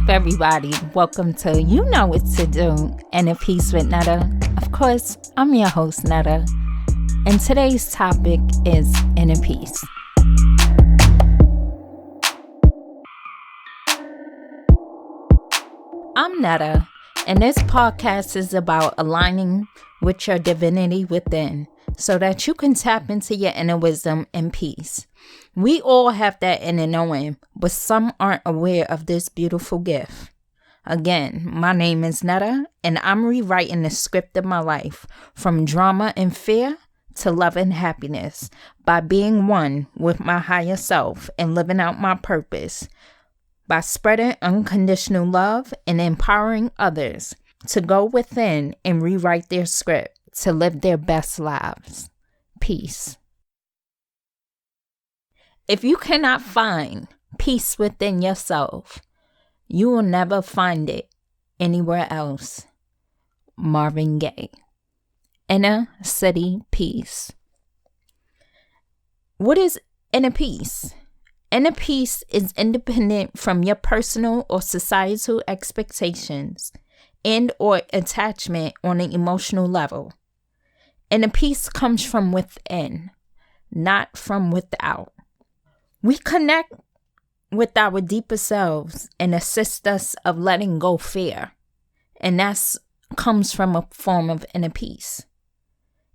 up, everybody? Welcome to You Know What to Do, Inner Peace with Netta. Of course, I'm your host, Netta, and today's topic is inner peace. I'm Netta, and this podcast is about aligning with your divinity within so that you can tap into your inner wisdom and peace. We all have that inner knowing, but some aren't aware of this beautiful gift. Again, my name is Netta, and I'm rewriting the script of my life from drama and fear to love and happiness by being one with my higher self and living out my purpose, by spreading unconditional love and empowering others to go within and rewrite their script to live their best lives. Peace. If you cannot find peace within yourself, you will never find it anywhere else. Marvin Gaye. Inner city peace. What is inner peace? Inner peace is independent from your personal or societal expectations and or attachment on an emotional level. Inner peace comes from within, not from without. We connect with our deeper selves and assist us of letting go fear. And that comes from a form of inner peace.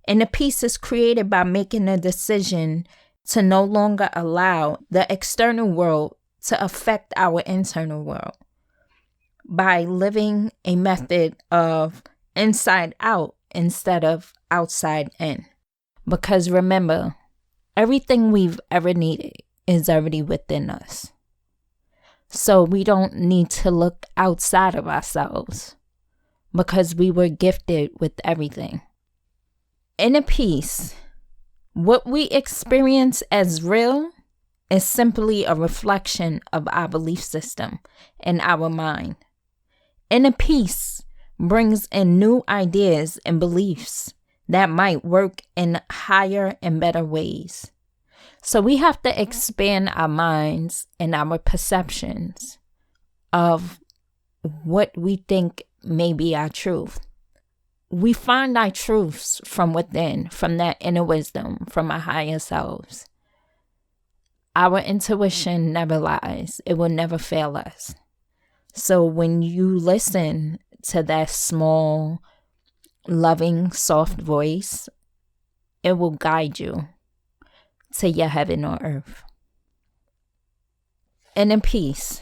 Inner peace is created by making a decision to no longer allow the external world to affect our internal world. By living a method of inside out instead of outside in. Because remember, everything we've ever needed is already within us. So we don't need to look outside of ourselves because we were gifted with everything. Inner peace, what we experience as real is simply a reflection of our belief system and our mind. Inner peace brings in new ideas and beliefs that might work in higher and better ways. So we have to expand our minds and our perceptions of what we think may be our truth. We find our truths from within, from that inner wisdom, from our higher selves. Our intuition never lies. It will never fail us. So when you listen to that small, loving, soft voice, it will guide you to your heaven or earth. Inner peace.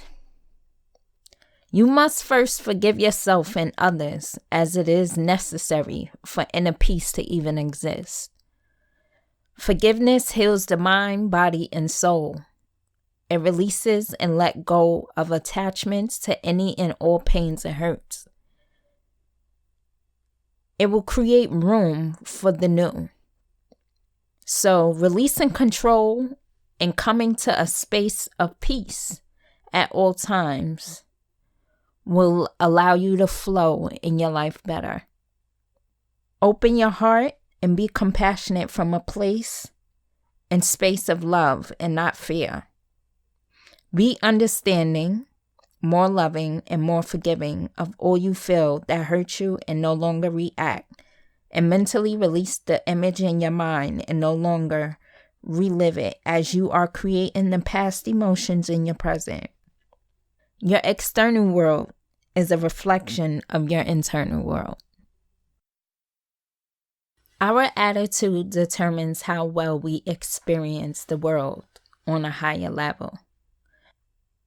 You must first forgive yourself and others, as it is necessary for inner peace to even exist. Forgiveness heals the mind, body, and soul. It releases and lets go of attachments to any and all pains and hurts. It will create room for the new. So releasing control and coming to a space of peace at all times will allow you to flow in your life better. Open your heart and be compassionate from a place and space of love and not fear. Be understanding, more loving, and more forgiving of all you feel that hurt you and no longer react. And mentally release the image in your mind and no longer relive it as you are creating the past emotions in your present. Your external world is a reflection of your internal world. Our attitude determines how well we experience the world on a higher level.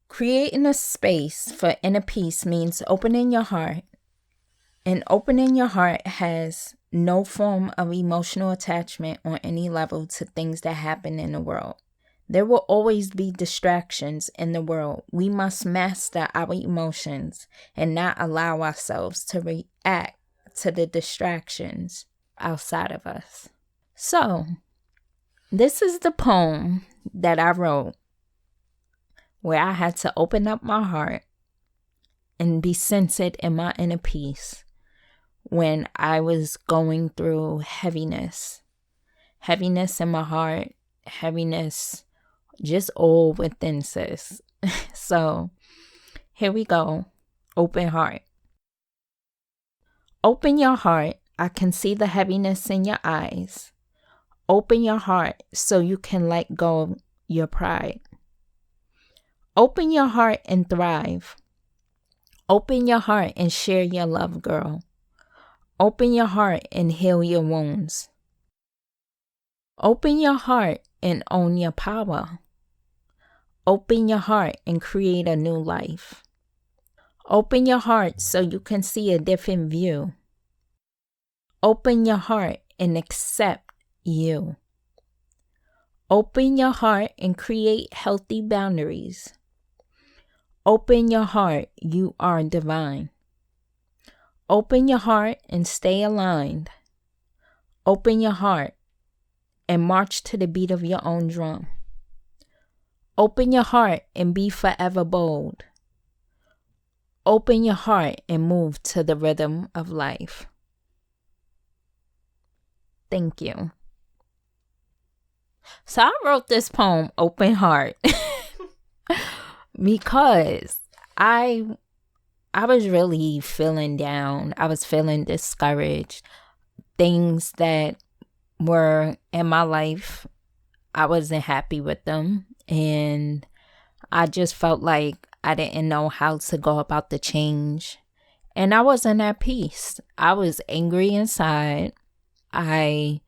Creating a space for inner peace means opening your heart. And opening your heart has no form of emotional attachment on any level to things that happen in the world. There will always be distractions in the world. We must master our emotions and not allow ourselves to react to the distractions outside of us. So, this is the poem that I wrote where I had to open up my heart and be centered in my inner peace when I was going through heaviness in my heart, heaviness just all within, sis. So here we go. Open heart. Open your heart. I can see the heaviness in your eyes. Open your heart so you can let go of your pride. Open your heart and thrive. Open your heart and share your love, girl. Open your heart and heal your wounds. Open your heart and own your power. Open your heart and create a new life. Open your heart so you can see a different view. Open your heart and accept you. Open your heart and create healthy boundaries. Open your heart, you are divine. Open your heart and stay aligned. Open your heart and march to the beat of your own drum. Open your heart and be forever bold. Open your heart and move to the rhythm of life. Thank you. So I wrote this poem, Open Heart, because I was really feeling down. I was feeling discouraged. Things that were in my life, I wasn't happy with them. And I just felt like I didn't know how to go about the change. And I wasn't at peace. I was angry inside. I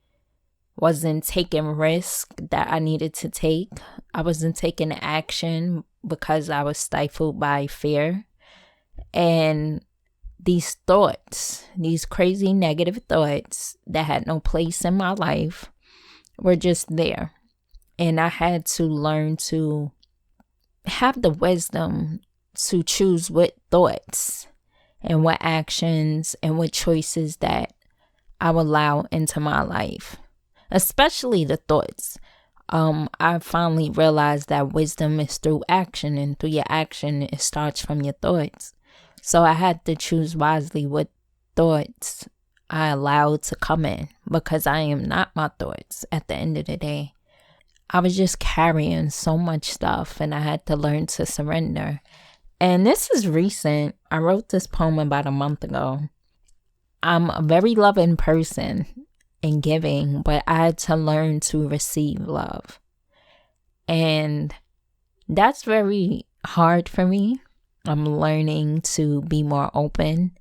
wasn't taking risk that I needed to take. I wasn't taking action because I was stifled by fear. And these thoughts, these crazy negative thoughts that had no place in my life were just there. And I had to learn to have the wisdom to choose what thoughts and what actions and what choices that I will allow into my life, especially the thoughts. I finally realized that wisdom is through action, and through your action, it starts from your thoughts. So I had to choose wisely what thoughts I allowed to come in, because I am not my thoughts at the end of the day. I was just carrying so much stuff, and I had to learn to surrender. And this is recent. I wrote this poem about a month ago. I'm a very loving person and giving, but I had to learn to receive love. And that's very hard for me. I'm learning to be more open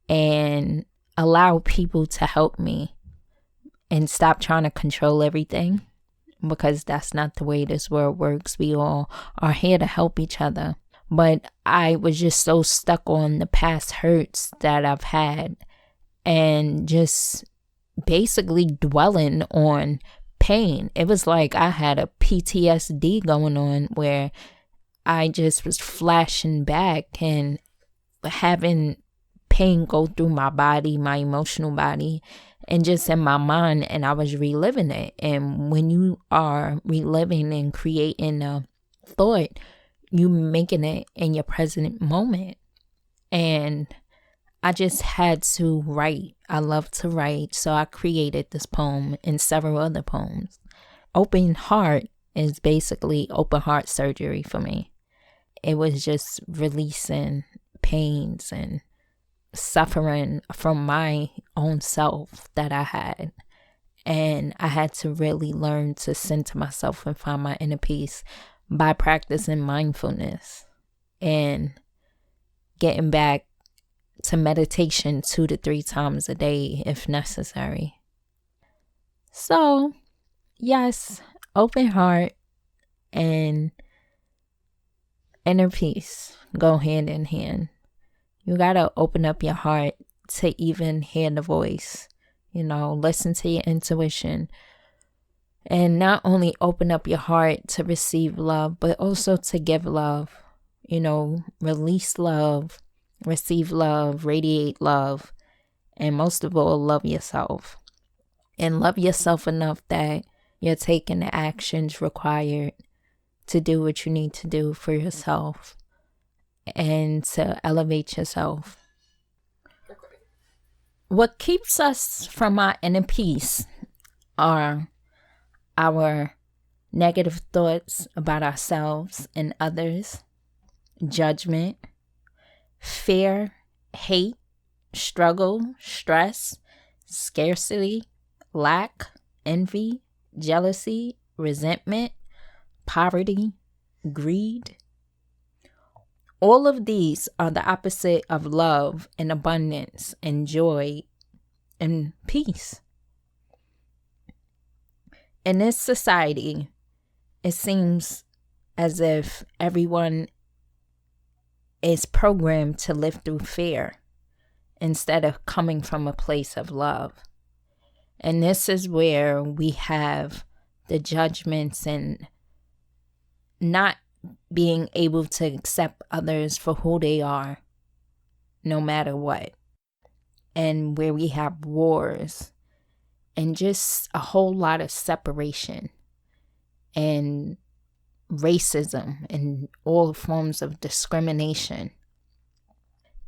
and allow people to help me and stop trying to control everything, because that's not the way this world works. We all are here to help each other. But I was just so stuck on the past hurts that I've had, and just basically dwelling on pain. It was like I had a PTSD going on, where I just was flashing back and having pain go through my body, my emotional body, and just in my mind, and I was reliving it. And when you are reliving and creating a thought, you making it in your present moment. And I just had to write. I love to write, so I created this poem and several other poems. Open heart is basically open heart surgery for me. It was just releasing pains and suffering from my own self that I had. And I had to really learn to center myself and find my inner peace by practicing mindfulness and getting back to meditation 2 to 3 times a day if necessary. So, yes, open heart and inner peace go hand in hand. You gotta open up your heart to even hear the voice, listen to your intuition. And not only open up your heart to receive love, but also to give love, release love, receive love, radiate love, and most of all, love yourself. And love yourself enough that you're taking the actions required to do what you need to do for yourself and to elevate yourself. What keeps us from our inner peace are our negative thoughts about ourselves and others, judgment, fear, hate, struggle, stress, scarcity, lack, envy, jealousy, resentment, poverty, greed. All of these are the opposite of love and abundance and joy and peace. In this society, it seems as if everyone is programmed to live through fear instead of coming from a place of love. And this is where we have the judgments and not being able to accept others for who they are, no matter what. And where we have wars and just a whole lot of separation and racism and all forms of discrimination.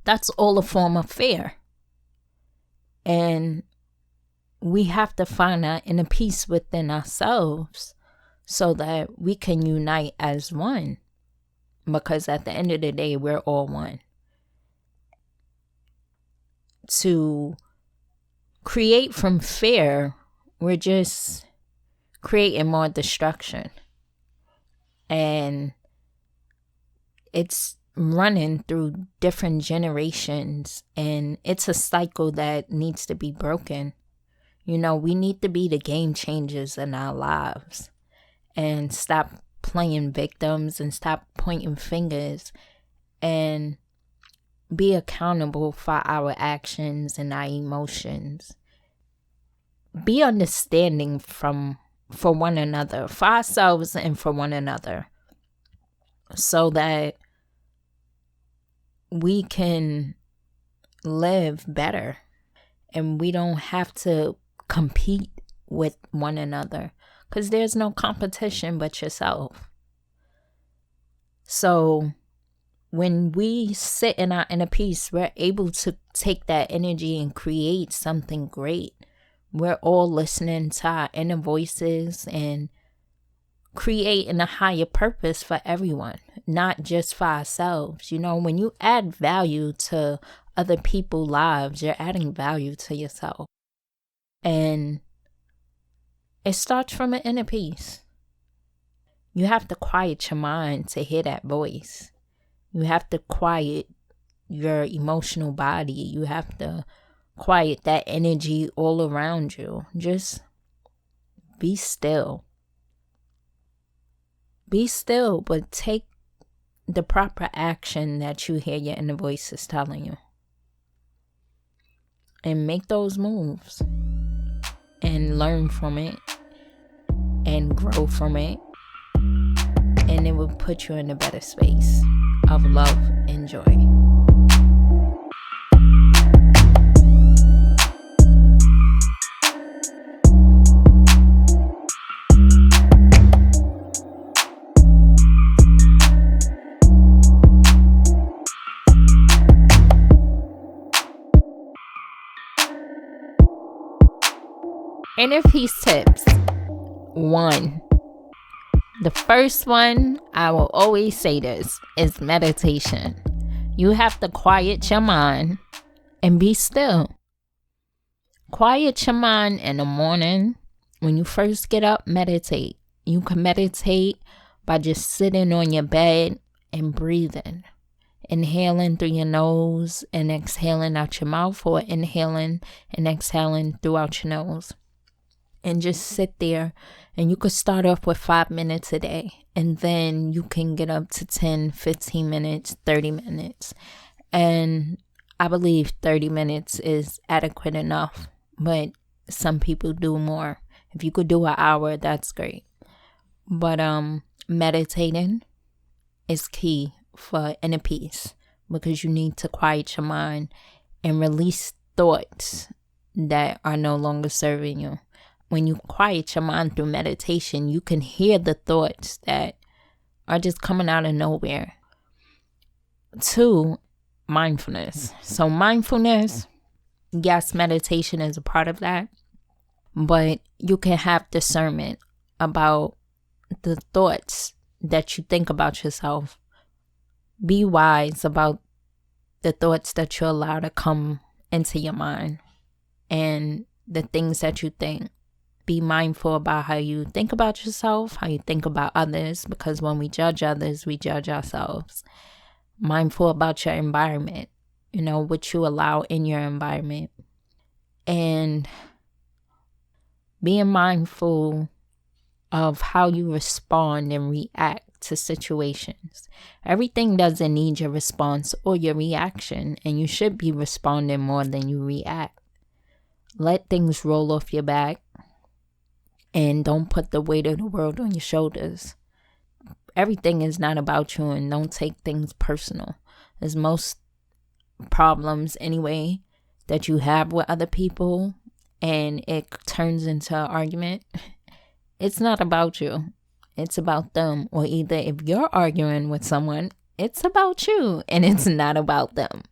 That's all a form of fear. And we have to find that inner peace within ourselves so that we can unite as one. Because at the end of the day, we're all one. To create from fear, we're just creating more destruction. And it's running through different generations, and it's a cycle that needs to be broken. You know, we need to be the game changers in our lives and stop playing victims and stop pointing fingers and be accountable for our actions and our emotions. Be understanding for one another, for ourselves and for one another, so that we can live better and we don't have to compete with one another, because there's no competition but yourself. So when we sit in our inner peace, we're able to take that energy and create something great. We're all listening to our inner voices and creating a higher purpose for everyone, not just for ourselves. You know, when you add value to other people's lives, you're adding value to yourself. And it starts from an inner peace. You have to quiet your mind to hear that voice. You have to quiet your emotional body. You have to quiet that energy all around you. Just be still. Be still, but take the proper action that you hear your inner voice is telling you. And make those moves. And learn from it. And grow from it. And it will put you in a better space of love and joy. Inner peace tips. 1. The first one, I will always say this, is meditation. You have to quiet your mind and be still. Quiet your mind in the morning. When you first get up, meditate. You can meditate by just sitting on your bed and breathing. Inhaling through your nose and exhaling out your mouth, or inhaling and exhaling throughout your nose. And just sit there, and you could start off with 5 minutes a day, and then you can get up to 10, 15 minutes, 30 minutes. And I believe 30 minutes is adequate enough, but some people do more. If you could do an hour, that's great. But meditating is key for inner peace, because you need to quiet your mind and release thoughts that are no longer serving you. When you quiet your mind through meditation, you can hear the thoughts that are just coming out of nowhere. 2, mindfulness. So mindfulness, yes, meditation is a part of that, but you can have discernment about the thoughts that you think about yourself. Be wise about the thoughts that you allow to come into your mind and the things that you think. Be mindful about how you think about yourself, how you think about others, because when we judge others, we judge ourselves. Mindful about your environment, what you allow in your environment. And being mindful of how you respond and react to situations. Everything doesn't need your response or your reaction, and you should be responding more than you react. Let things roll off your back and don't put the weight of the world on your shoulders. Everything is not about you, and don't take things personal. There's most problems anyway that you have with other people and it turns into an argument. It's not about you. It's about them. Or either if you're arguing with someone, it's about you and it's not about them.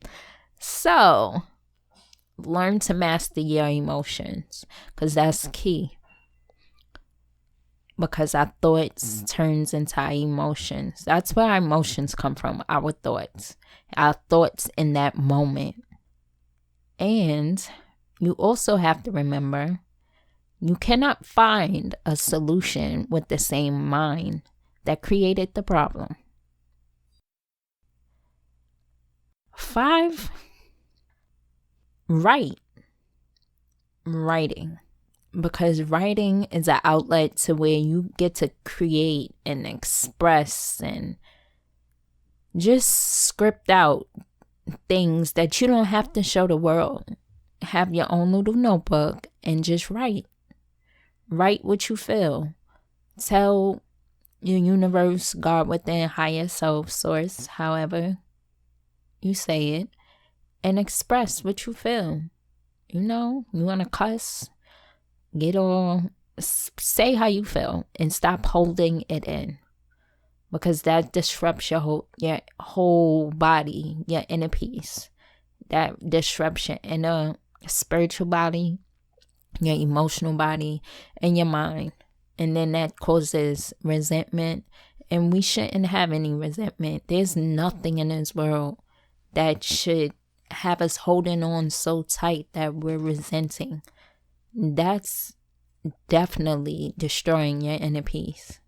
So learn to master your emotions, because that's key. Because our thoughts turns into our emotions. That's where our emotions come from, our thoughts. Our thoughts in that moment. And you also have to remember, you cannot find a solution with the same mind that created the problem. 5, writing. Because writing is an outlet to where you get to create and express and just script out things that you don't have to show the world. Have your own little notebook and just write. Write what you feel. Tell your universe, God within, higher self, source, however you say it, and express what you feel. You want to cuss, say how you feel and stop holding it in, because that disrupts your whole body, your inner peace. That disrupts your inner spiritual body, your emotional body, and your mind. And then that causes resentment, and we shouldn't have any resentment. There's nothing in this world that should have us holding on so tight that we're resenting. That's definitely destroying your inner peace.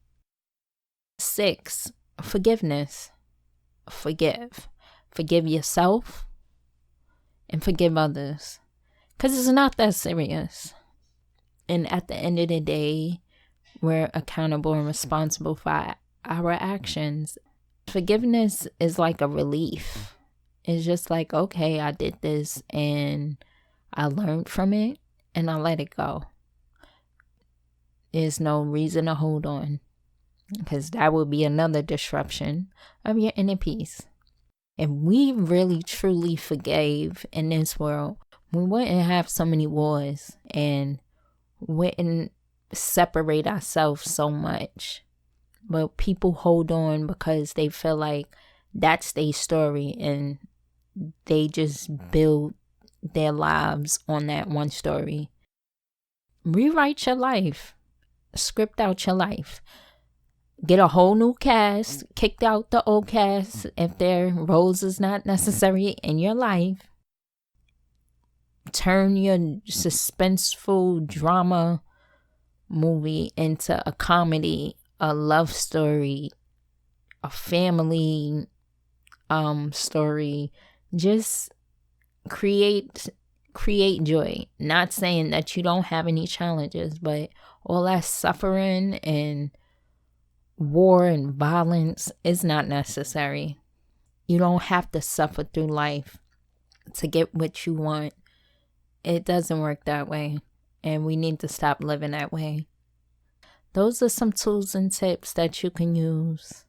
6, forgiveness. Forgive yourself and forgive others, because it's not that serious. And at the end of the day, we're accountable and responsible for our actions. Forgiveness is like a relief. It's just like, okay, I did this and I learned from it and I let it go. There's no reason to hold on, because that would be another disruption of your inner peace. If we really truly forgave in this world, we wouldn't have so many wars and wouldn't separate ourselves so much. But people hold on because they feel like that's their story, and they just build their lives on that one story. Rewrite your life. Script out your life. Get a whole new cast. Kick out the old cast if their roles is not necessary in your life. Turn your suspenseful drama movie into a comedy, a love story, a family story. Just create joy. Not saying that you don't have any challenges, but all that suffering and war and violence is not necessary. You don't have to suffer through life to get what you want. It doesn't work that way, and we need to stop living that way. Those are some tools and tips that you can use,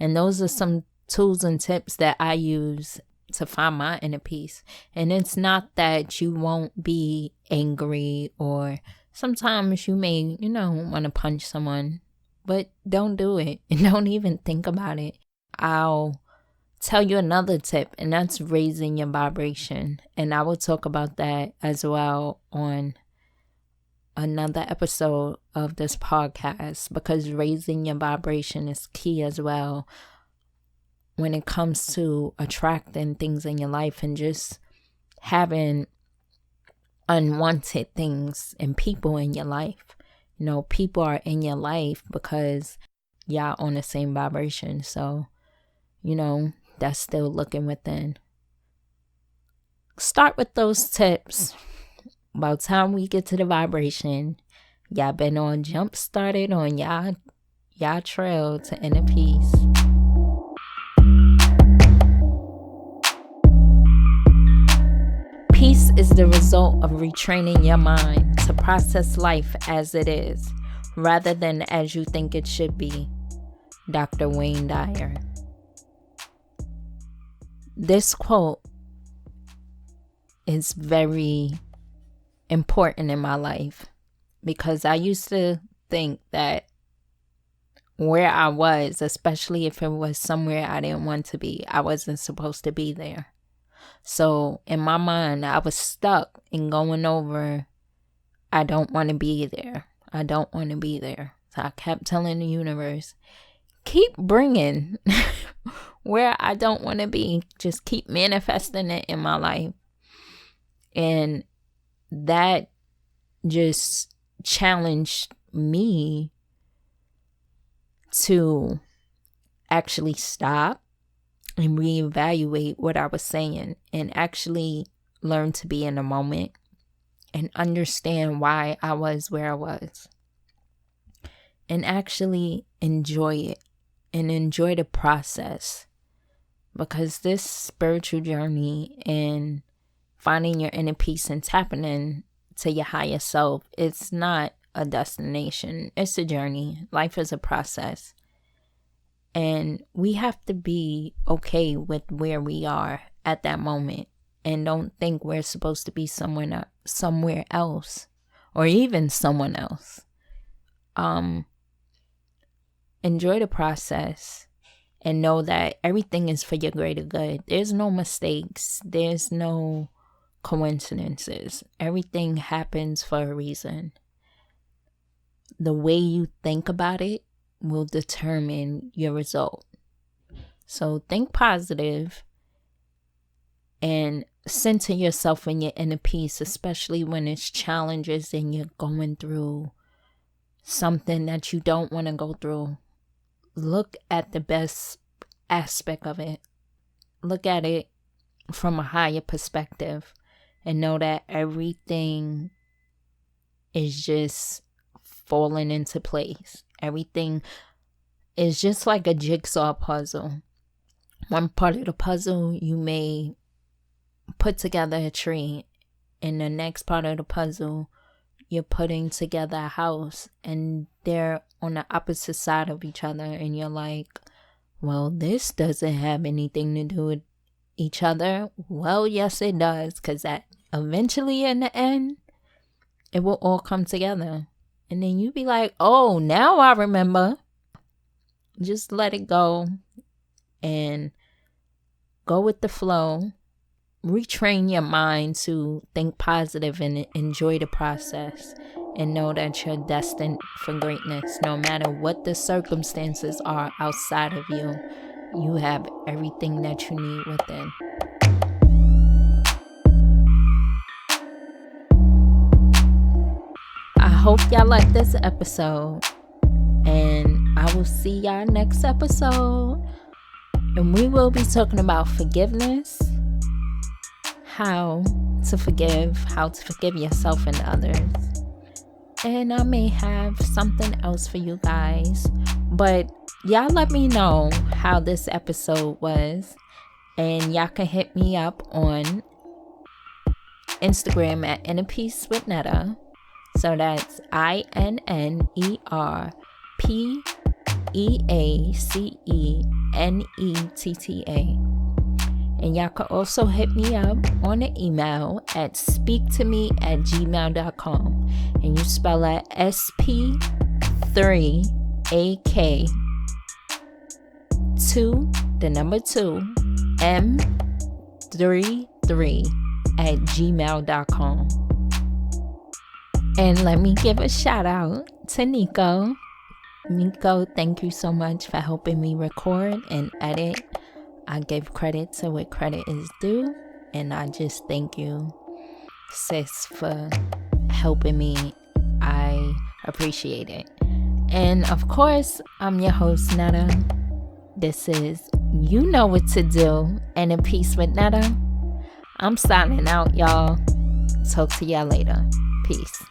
and those are some tools and tips that I use to find my inner peace. And it's not that you won't be angry, or sometimes you may, want to punch someone, but don't do it and don't even think about it. I'll tell you another tip, and that's raising your vibration. And I will talk about that as well on another episode of this podcast, because raising your vibration is key as well. when it comes to attracting things in your life and just having unwanted things and people in your life. You know, people are in your life because y'all on the same vibration. So, you know, that's still looking within. Start with those tips. By the time we get to the vibration, y'all been on jump started on y'all trail to inner peace. Peace is the result of retraining your mind to process life as it is, rather than as you think it should be. Dr. Wayne Dyer. This quote is very important in my life because I used to think that where I was, especially if it was somewhere I didn't want to be, I wasn't supposed to be there. So in my mind, I was stuck in going over, I don't want to be there. I don't want to be there. So I kept telling the universe, keep bringing where I don't want to be. Just keep manifesting it in my life. And that just challenged me to actually stop and reevaluate what I was saying and actually learn to be in the moment and understand why I was where I was and actually enjoy it and enjoy the process, because this spiritual journey and finding your inner peace and tapping in to your higher self, it's not a destination, it's a journey. Life is a process. And we have to be okay with where we are at that moment and don't think we're supposed to be somewhere else or even someone else. Enjoy the process and know that everything is for your greater good. There's no mistakes. There's no coincidences. Everything happens for a reason. The way you think about it will determine your result. So think positive and center yourself in your inner peace, especially when it's challenges and you're going through something that you don't want to go through. Look at the best aspect of it. Look at it from a higher perspective and know that everything is just falling into place. Everything is just like a jigsaw puzzle. One part of the puzzle you may put together a tree, and the next part of the puzzle you're putting together a house, and they're on the opposite side of each other, and you're like, well, this doesn't have anything to do with each other. Well, yes it does, because that eventually in the end it will all come together. And then you be like, oh, now I remember. Just let it go and go with the flow. Retrain your mind to think positive and enjoy the process. And know that you're destined for greatness. No matter what the circumstances are outside of you, you have everything that you need within. I hope y'all like this episode, and I will see y'all next episode, and we will be talking about forgiveness, how to forgive yourself and others, and I may have something else for you guys, but y'all let me know how this episode was, and y'all can hit me up on Instagram at Inner Peace with Netta. So that's INNERPEACENETTA. And y'all can also hit me up on the email at speaktome@gmail.com. And you spell that SP3AK 2 M33 at gmail.com. And let me give a shout out to Nico. Nico, thank you so much for helping me record and edit I give credit to what credit is due, and I just thank you, sis, for helping me. I appreciate it. And of course, I'm your host, Netta. This is You Know What to Do, and In Peace with Netta. I'm signing out, y'all. Talk to y'all later. Peace.